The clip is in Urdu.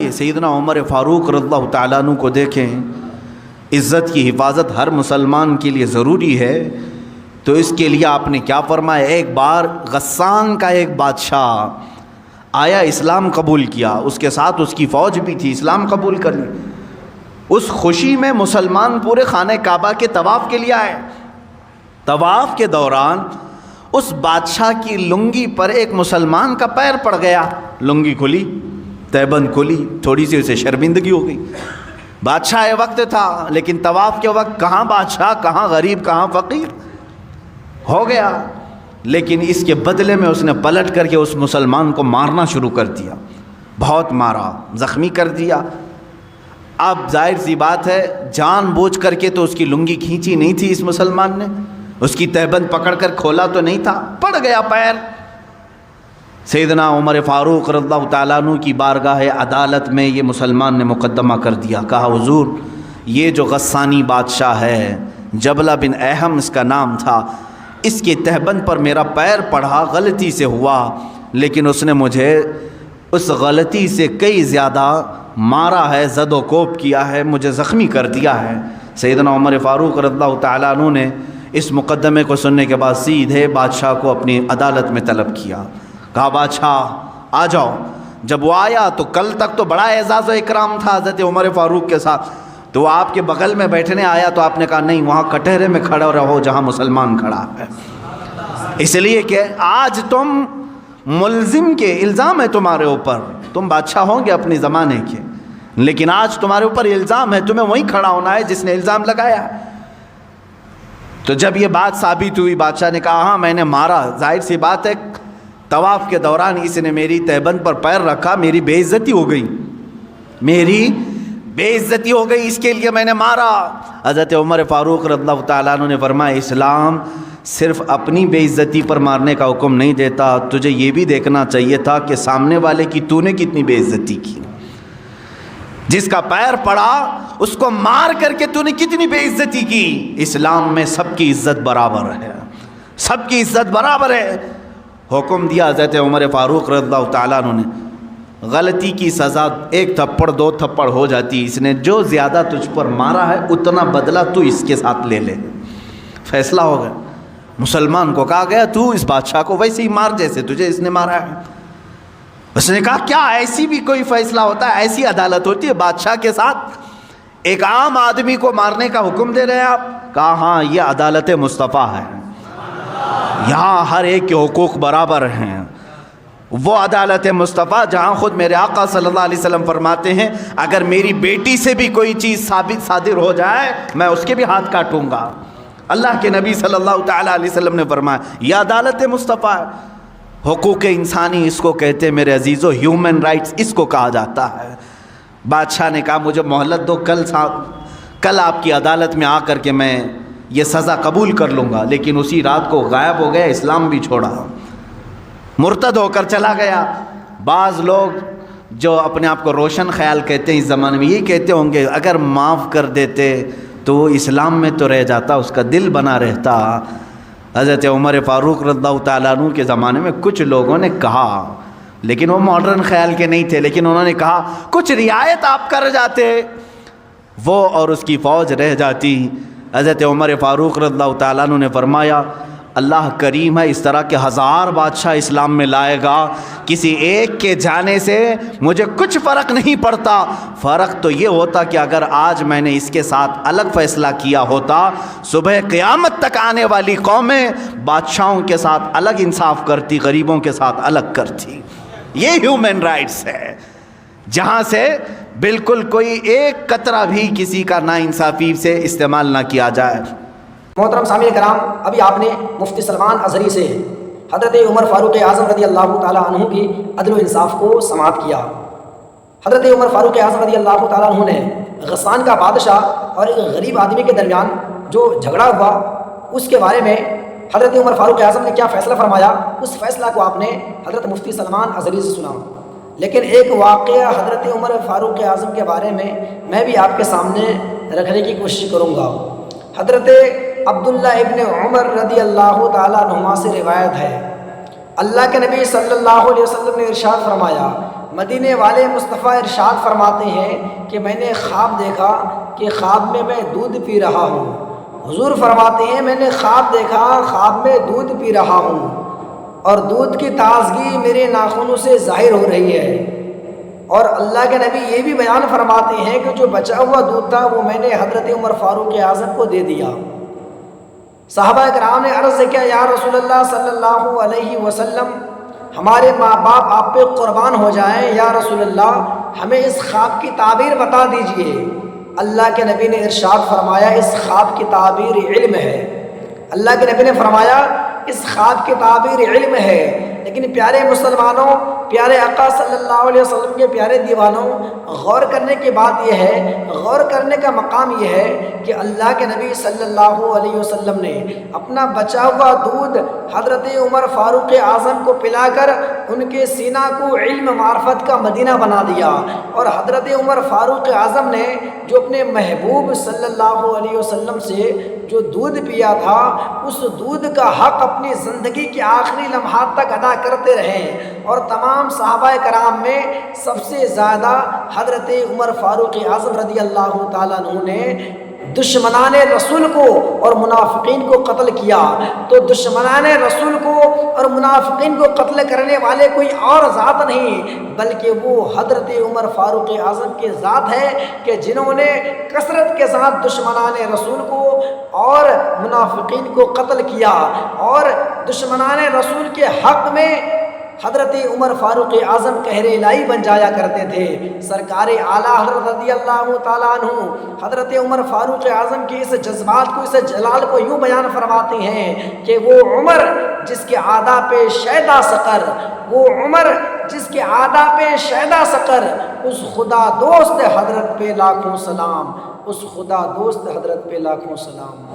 آئیے سیدنا عمر فاروق رضی اللہ تعالیٰ عنہ کو دیکھیں. عزت کی حفاظت ہر مسلمان کے لیے ضروری ہے، تو اس کے لیے آپ نے کیا فرمایا؟ ایک بار غسان کا ایک بادشاہ آیا، اسلام قبول کیا، اس کے ساتھ اس کی فوج بھی تھی، اسلام قبول کر لی. اس خوشی میں مسلمان پورے خانہ کعبہ کے طواف کے لیے آئے. طواف کے دوران اس بادشاہ کی لنگی پر ایک مسلمان کا پیر پڑ گیا، لنگی کھلی، تہبند کھلی، تھوڑی سی اسے شرمندگی ہو گئی. بادشاہ وقت تھا، لیکن طواف کے وقت کہاں بادشاہ، کہاں غریب، کہاں فقیر ہو گیا. لیکن اس کے بدلے میں اس نے پلٹ کر کے اس مسلمان کو مارنا شروع کر دیا، بہت مارا، زخمی کر دیا. اب ظاہر سی بات ہے جان بوجھ کر کے تو اس کی لنگی کھینچی نہیں تھی اس مسلمان نے، اس کی تہبند پکڑ کر کھولا تو نہیں تھا، پڑ گیا پیر. سیدنا عمر فاروق رضی اللہ تعالیٰ عنہ کی بارگاہ عدالت میں یہ مسلمان نے مقدمہ کر دیا. کہا حضور یہ جو غسانی بادشاہ ہے، جبلہ بن احم اس کا نام تھا، اس کی تہبند پر میرا پیر پڑھا، غلطی سے ہوا، لیکن اس نے مجھے اس غلطی سے کئی زیادہ مارا ہے، زد و کوب کیا ہے، مجھے زخمی کر دیا ہے. سیدنا عمر فاروق رضی اللہ تعالیٰ عنہ نے اس مقدمے کو سننے کے بعد سیدھے بادشاہ کو اپنی عدالت میں طلب کیا. کہا بادشاہ آ جاؤ. جب وہ آیا تو کل تک تو بڑا اعزاز و اکرام تھا حضرت عمر فاروق کے ساتھ، تو وہ آپ کے بغل میں بیٹھنے آیا تو آپ نے کہا نہیں، وہاں کٹہرے میں کھڑا رہو جہاں مسلمان کھڑا ہے، اس لیے کہ آج تم ملزم کے الزام ہے تمہارے اوپر، تم بادشاہ ہوں گے اپنے زمانے کے، لیکن آج تمہارے اوپر الزام ہے، تمہیں وہیں کھڑا ہونا ہے جس نے الزام لگایا. تو جب یہ بات ثابت ہوئی، بادشاہ نے کہا ہاں میں نے مارا، ظاہر سی بات ہے طواف کے دوران اس نے میری تہبند پر پیر رکھا، میری بے عزتی ہو گئی، میری بے عزتی ہو گئی، اس کے لیے میں نے مارا. حضرت عمر فاروق رضی اللہ تعالیٰ عنہ نے فرمایا اسلام صرف اپنی بے عزتی پر مارنے کا حکم نہیں دیتا، تجھے یہ بھی دیکھنا چاہیے تھا کہ سامنے والے کی تو نے کتنی بے عزتی کی. جس کا پیر پڑا اس کو مار کر کے تو نے کتنی بے عزتی کی. اسلام میں سب کی عزت برابر ہے، سب کی عزت برابر ہے. حکم دیا حضرت عمر فاروق رضی اللہ تعالیٰ عنہ نے، غلطی کی سزا 1 تھپڑ 2 تھپڑ ہو جاتی، اس نے جو زیادہ تجھ پر مارا ہے اتنا بدلہ تو اس کے ساتھ لے لے. فیصلہ ہو گیا. مسلمان کو کہا گیا تو اس بادشاہ کو ویسے ہی مار جیسے تجھے اس نے مارا ہے. اس نے کہا کیا ایسی بھی کوئی فیصلہ ہوتا ہے، ایسی عدالت ہوتی ہے بادشاہ کے ساتھ ایک عام آدمی کو مارنے کا حکم دے رہے ہیں آپ؟ کہا ہاں یہ عدالت مصطفیٰ ہے، یہاں ہر ایک کے حقوق برابر ہیں. وہ عدالت مصطفیٰ جہاں خود میرے آقا صلی اللہ علیہ وسلم فرماتے ہیں اگر میری بیٹی سے بھی کوئی چیز ثابت صادر ہو جائے میں اس کے بھی ہاتھ کاٹوں گا. اللہ کے نبی صلی اللہ تعالیٰ علیہ وسلم نے فرمایا یہ عدالت مصطفیٰ ہے. حقوق انسانی اس کو کہتے ہیں میرے عزیزو، ہیومن رائٹس اس کو کہا جاتا ہے. بادشاہ نے کہا مجھے مہلت دو، کل آپ کی عدالت میں آ کر کے میں یہ سزا قبول کر لوں گا. لیکن اسی رات کو غائب ہو گیا، اسلام بھی چھوڑا، مرتد ہو کر چلا گیا. بعض لوگ جو اپنے آپ کو روشن خیال کہتے ہیں اس زمانے میں یہ کہتے ہوں گے اگر معاف کر دیتے تو وہ اسلام میں تو رہ جاتا، اس کا دل بنا رہتا. حضرت عمر فاروق رضی اللہ تعالیٰ عنہ کے زمانے میں کچھ لوگوں نے کہا، لیکن وہ ماڈرن خیال کے نہیں تھے، لیکن انہوں نے کہا کچھ رعایت آپ کر جاتے وہ اور اس کی فوج رہ جاتی. حضرت عمر فاروق رضی اللہ تعالیٰ عنہ نے فرمایا اللہ کریم ہے، اس طرح کے 1000 بادشاہ اسلام میں لائے گا، کسی ایک کے جانے سے مجھے کچھ فرق نہیں پڑتا. فرق تو یہ ہوتا کہ اگر آج میں نے اس کے ساتھ الگ فیصلہ کیا ہوتا، صبح قیامت تک آنے والی قومیں بادشاہوں کے ساتھ الگ انصاف کرتی، غریبوں کے ساتھ الگ کرتی. یہ ہیومن رائٹس ہے جہاں سے بالکل کوئی ایک قطرہ بھی کسی کا ناانصافی سے استعمال نہ کیا جائے. محترم سامعین کرام، ابھی آپ نے مفتی سلمان ازہری سے حضرت عمر فاروق اعظم رضی اللہ تعالیٰ عنہ کی عدل و انصاف کو سماعت کیا. حضرت عمر فاروق اعظم رضی اللہ تعالیٰ عنہ نے غسان کا بادشاہ اور ایک غریب آدمی کے درمیان جو جھگڑا ہوا اس کے بارے میں حضرت عمر فاروق اعظم نے کیا فیصلہ فرمایا، اس فیصلہ کو آپ نے حضرت مفتی سلمان ازہری سے سنا. لیکن ایک واقعہ حضرت عمر فاروق اعظم کے بارے میں بھی آپ کے سامنے رکھنے کی کوشش کروں گا. حضرت عبداللہ ابن عمر رضی اللہ تعالیٰ عنہما سے روایت ہے، اللہ کے نبی صلی اللہ علیہ وسلم نے ارشاد فرمایا مدینے والے مصطفیٰ ارشاد فرماتے ہیں کہ میں نے خواب دیکھا کہ خواب میں دودھ پی رہا ہوں۔ حضور فرماتے ہیں میں نے خواب دیکھا، خواب میں دودھ پی رہا ہوں اور دودھ کی تازگی میرے ناخنوں سے ظاہر ہو رہی ہے۔ اور اللہ کے نبی یہ بھی بیان فرماتے ہیں کہ جو بچا ہوا دودھ تھا وہ میں نے حضرت عمر فاروق اعظم کو دے دیا۔ صحابہ کرام نے عرض کیا یا رسول اللہ صلی اللہ علیہ وسلم، ہمارے ماں باپ آپ پہ قربان ہو جائیں، یا رسول اللہ ہمیں اس خواب کی تعبیر بتا دیجئے۔ اللہ کے نبی نے ارشاد فرمایا اس خواب کی تعبیر علم ہے۔ اللہ کے نبی نے فرمایا اس خواب کی تعبیر علم ہے۔ لیکن پیارے مسلمانوں، پیارے آقا صلی اللہ علیہ وسلم کے پیارے دیوانوں، غور کرنے کی بات یہ ہے، غور کرنے کا مقام یہ ہے کہ اللہ کے نبی صلی اللہ علیہ وسلم نے اپنا بچا ہوا دودھ حضرت عمر فاروق اعظم کو پلا کر ان کے سینہ کو علم معرفت کا مدینہ بنا دیا، اور حضرت عمر فاروق اعظم نے جو اپنے محبوب صلی اللہ علیہ وسلم سے جو دودھ پیا تھا اس دودھ کا حق اپنی زندگی کے آخری لمحات تک ادا کرتے رہے، اور تمام صحابہ کرام میں سب سے زیادہ حضرت عمر فاروق اعظم رضی اللہ تعالیٰ عنہ نے دشمنان رسول کو اور منافقین کو قتل کیا۔ تو دشمنان رسول کو اور منافقین کو قتل کرنے والے کوئی اور ذات نہیں بلکہ وہ حضرت عمر فاروق اعظم کے ذات ہے کہ جنہوں نے کثرت کے ساتھ دشمنان رسول کو اور منافقین کو قتل کیا، اور دشمنان رسول کے حق میں حضرت عمر فاروق اعظم قہر الہی بن جایا کرتے تھے۔ سرکار اعلیٰ حضرت رضی اللہ تعالیٰ عنہ حضرت عمر فاروق اعظم کے اس جذبات کو، اس جلال کو یوں بیان فرماتے ہیں کہ وہ عمر جس کے عادا پہ شیدا سقر، وہ عمر جس کے عادا پہ شیدا سقر، اس خدا دوست حضرت پہ لاکھوں سلام، اس خدا دوست حضرت پہ لاکھوں سلام۔